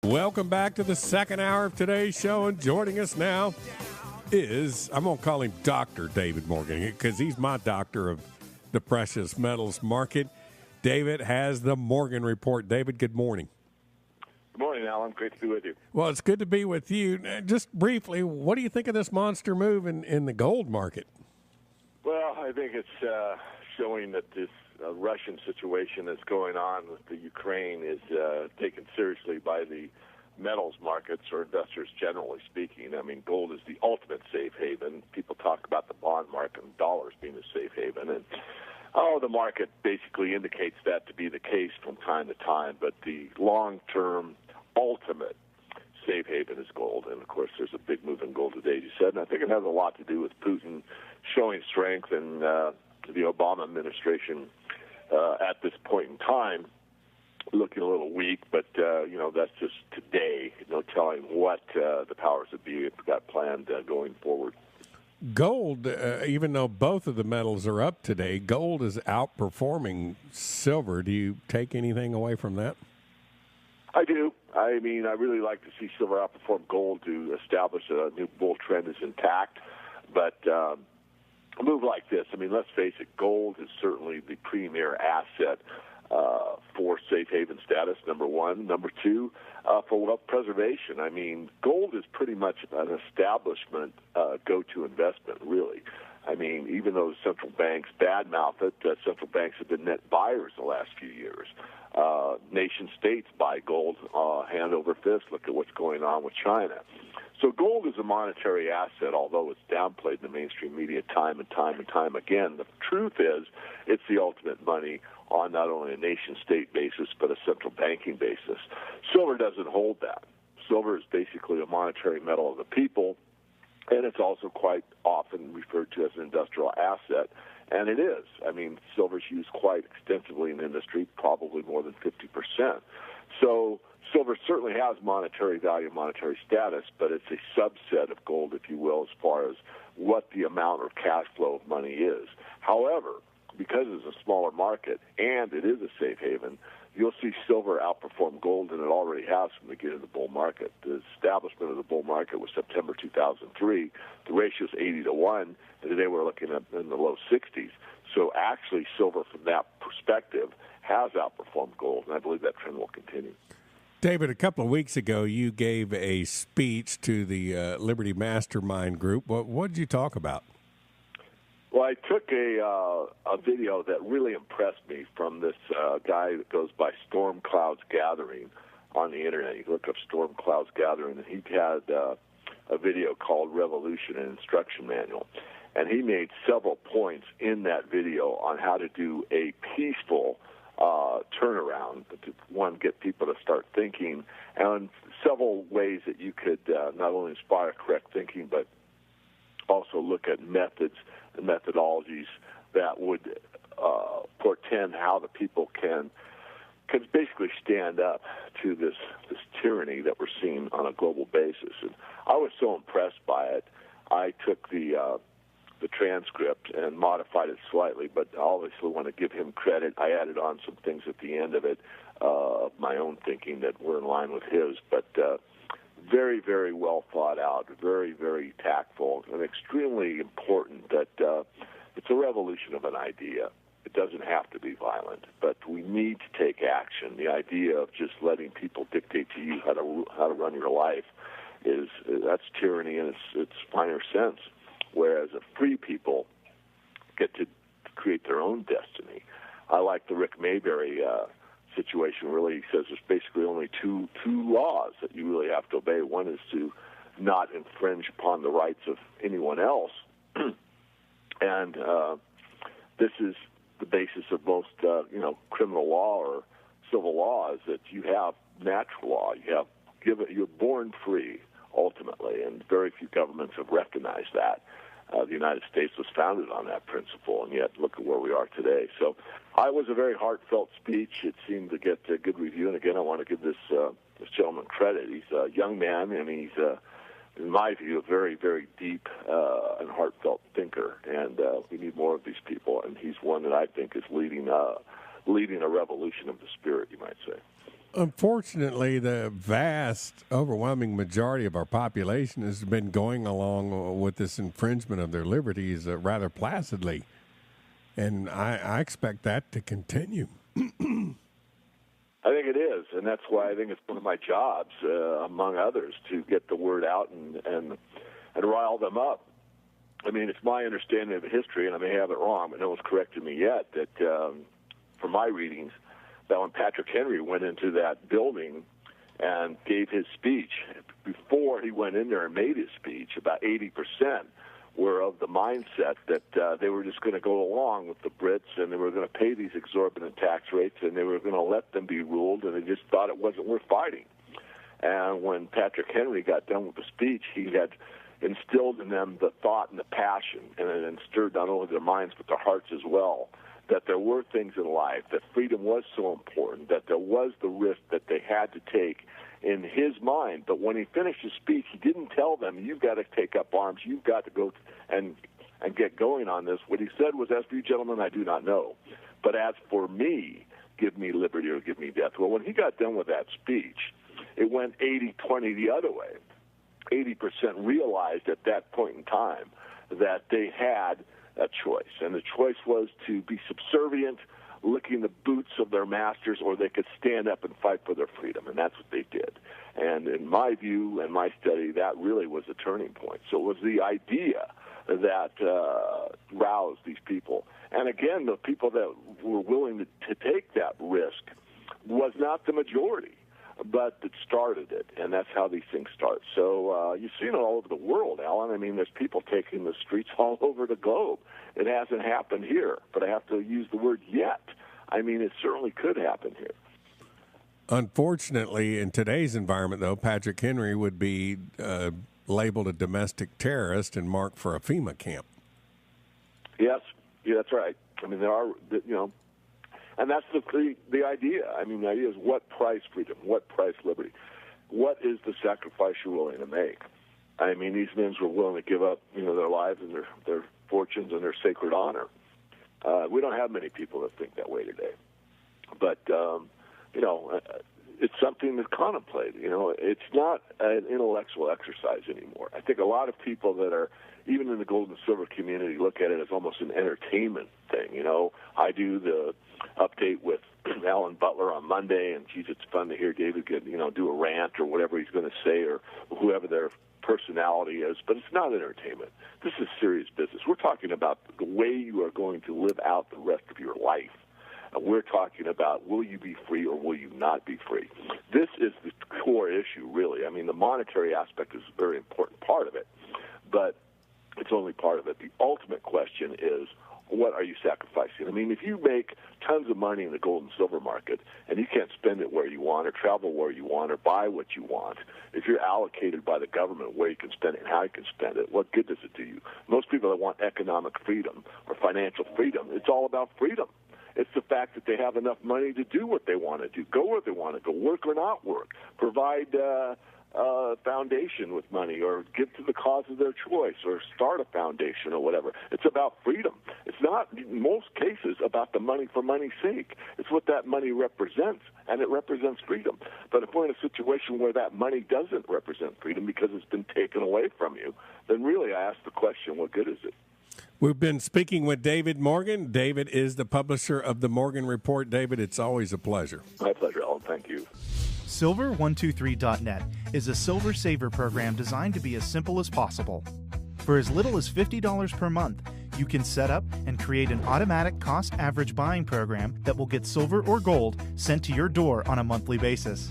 Welcome back to the second hour of today's show, and joining us now is, I'm going to call him Dr. David Morgan, because he's my doctor of the precious metals market. David has the Morgan Report. David, good morning. Good morning, Alan. Great to be with you. Well, it's good to be with you. Just briefly, what do you think of this monster move in the gold market? Well, I think it's showing that this Russian situation that's going on with the Ukraine is taken seriously by the metals markets, or investors generally speaking. I mean, gold is the ultimate safe haven. People talk about the bond market and dollars being a safe haven, and the market basically indicates that to be the case from time to time. But the long-term ultimate safe haven is gold, and of course, there's a big move in gold today, as you said, and I think it has a lot to do with Putin showing strength and the Obama administration at this point in time looking a little weak, but that's just today. No telling what the powers that be have got planned going forward. Gold, even though both of the metals are up today, gold is outperforming silver. Do you take anything away from that? I do. I mean, I really like to see silver outperform gold to establish a new bull trend is intact, but a move like this, I mean, let's face it, gold is certainly the premier asset for safe haven status, number one. Number two, for wealth preservation. I mean, gold is pretty much an establishment go-to investment, really. I mean, even though central banks badmouth it, central banks have been net buyers the last few years. Nation states buy gold hand over fist. Look at what's going on with China. So gold is a monetary asset, although it's downplayed in the mainstream media time and time and time again. The truth is it's the ultimate money on not only a nation-state basis but a central banking basis. Silver doesn't hold that. Silver is basically a monetary metal of the people, and it's also quite often referred to as an industrial asset, and it is. I mean, silver's used quite extensively in industry, probably more than 50%. So silver certainly has monetary value, monetary status, but it's a subset of gold, if you will, as far as what the amount or cash flow of money is. However, because it's a smaller market and it is a safe haven, you'll see silver outperform gold, and it already has from the beginning of the bull market. The establishment of the bull market was September 2003. The ratio is 80-1, and today we're looking at in the low 60s. So actually, silver from that perspective has outperformed gold, and I believe that trend will continue. David, a couple of weeks ago, you gave a speech to the Liberty Mastermind Group. What did you talk about? Well, I took a video that really impressed me from this guy that goes by Storm Clouds Gathering on the Internet. You can look up Storm Clouds Gathering, and he had a video called Revolution and Instruction Manual. And he made several points in that video on how to do a peaceful turnaround, to, one, get people to start thinking, and several ways that you could not only inspire correct thinking, but also look at methods and methodologies that would portend how the people can basically stand up to this tyranny that we're seeing on a global basis. And I was so impressed by it, I took the transcript and modified it slightly, but I obviously want to give him credit. I added on some things at the end of it, my own thinking that were in line with his, but very, very well thought out, very, very tactful, and extremely important that it's a revolution of an idea. It doesn't have to be violent, but we need to take action. The idea of just letting people dictate to you how to run your life that's tyranny in its finer sense, whereas a free people get to create their own destiny. I like the Rick Mayberry situation. Really, he says there's basically only two laws that you really have to obey. One is to not infringe upon the rights of anyone else, and this is the basis of most criminal law or civil law, is that you have natural law. You're born free ultimately, and very few governments have recognized that. The United States was founded on that principle, and yet look at where we are today. So I was a very heartfelt speech. It seemed to get a good review, and again, I want to give this gentleman credit. He's a young man, and he's, in my view, a very, very deep and heartfelt thinker, and we need more of these people, and he's one that I think is leading a revolution of the spirit, you might say. Unfortunately, the vast, overwhelming majority of our population has been going along with this infringement of their liberties rather placidly. And I expect that to continue. I think it is, and that's why I think it's one of my jobs, among others, to get the word out and rile them up. I mean, it's my understanding of the history, and I may have it wrong, but no one's corrected me yet, that from my readings, that when Patrick Henry went into that building and gave his speech, before he went in there and made his speech, about 80% were of the mindset that they were just going to go along with the Brits, and they were going to pay these exorbitant tax rates, and they were going to let them be ruled, and they just thought it wasn't worth fighting. And when Patrick Henry got done with the speech, he had instilled in them the thought and the passion, and it stirred not only their minds but their hearts as well, that there were things in life, that freedom was so important, that there was the risk that they had to take in his mind. But when he finished his speech, he didn't tell them, you've got to take up arms, you've got to go and get going on this. What he said was, as for you gentlemen, I do not know. But as for me, give me liberty or give me death. Well, when he got done with that speech, it went 80-20 the other way. 80% realized at that point in time that they had a choice, and the choice was to be subservient, licking the boots of their masters, or they could stand up and fight for their freedom, and that's what they did. And in my view and my study, that really was a turning point. So it was the idea that roused these people. And again, the people that were willing to take that risk was not the majority, but it started it, and that's how these things start. So you've seen it all over the world, Alan. I mean, there's people taking the streets all over the globe. It hasn't happened here, but I have to use the word yet. I mean, it certainly could happen here. Unfortunately, in today's environment, though, Patrick Henry would be labeled a domestic terrorist and marked for a FEMA camp. Yes, yeah, that's right. I mean, there are, and that's the idea. I mean, the idea is what price freedom, what price liberty, what is the sacrifice you're willing to make? I mean, these men were willing to give up, their lives and their fortunes and their sacred honor. We don't have many people that think that way today, but it's something to contemplate. It's not an intellectual exercise anymore. I think a lot of people that are even in the gold and silver community look at it as almost an entertainment thing. I do the update with Alan Butler on Monday, and geez, it's fun to hear David do a rant or whatever he's going to say, or whoever their personality is, but it's not entertainment. This is serious business. We're talking about the way you are going to live out the rest of your life. And we're talking about, will you be free or will you not be free? This is the core issue, really. I mean, the monetary aspect is a very important part of it, but it's only part of it. The ultimate question is, what are you sacrificing? I mean, if you make tons of money in the gold and silver market and you can't spend it where you want or travel where you want or buy what you want, if you're allocated by the government where you can spend it and how you can spend it, what good does it do you? Most people that want economic freedom or financial freedom, it's all about freedom. It's the fact that they have enough money to do what they want to do, go where they want to go, work or not work, provide foundation with money, or give to the cause of their choice, or start a foundation or whatever. It's about freedom. It's not, in most cases, about the money for money's sake. It's what that money represents, and it represents freedom. But if we're in a situation where that money doesn't represent freedom because it's been taken away from you, then really I ask the question, what good is it? We've been speaking with David Morgan. David is the publisher of the Morgan Report. David, it's always a pleasure. My pleasure, Alan. Thank you. Silver123.net is a silver saver program designed to be as simple as possible. For as little as $50 per month, you can set up and create an automatic cost average buying program that will get silver or gold sent to your door on a monthly basis.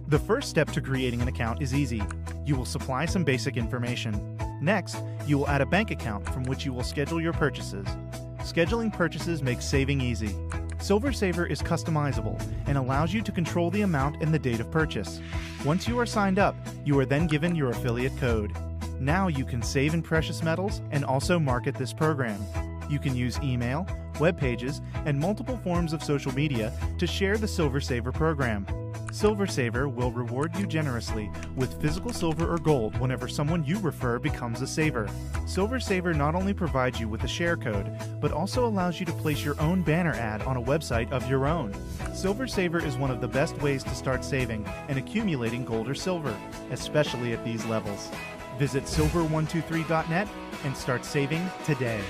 The first step to creating an account is easy. You will supply some basic information. Next, you will add a bank account from which you will schedule your purchases. Scheduling purchases makes saving easy. Silver Saver is customizable and allows you to control the amount and the date of purchase. Once you are signed up, you are then given your affiliate code. Now you can save in precious metals and also market this program. You can use email, web pages, and multiple forms of social media to share the Silver Saver program. Silver Saver will reward you generously with physical silver or gold whenever someone you refer becomes a saver. Silver Saver not only provides you with a share code, but also allows you to place your own banner ad on a website of your own. Silver Saver is one of the best ways to start saving and accumulating gold or silver, especially at these levels. Visit silver123.net and start saving today.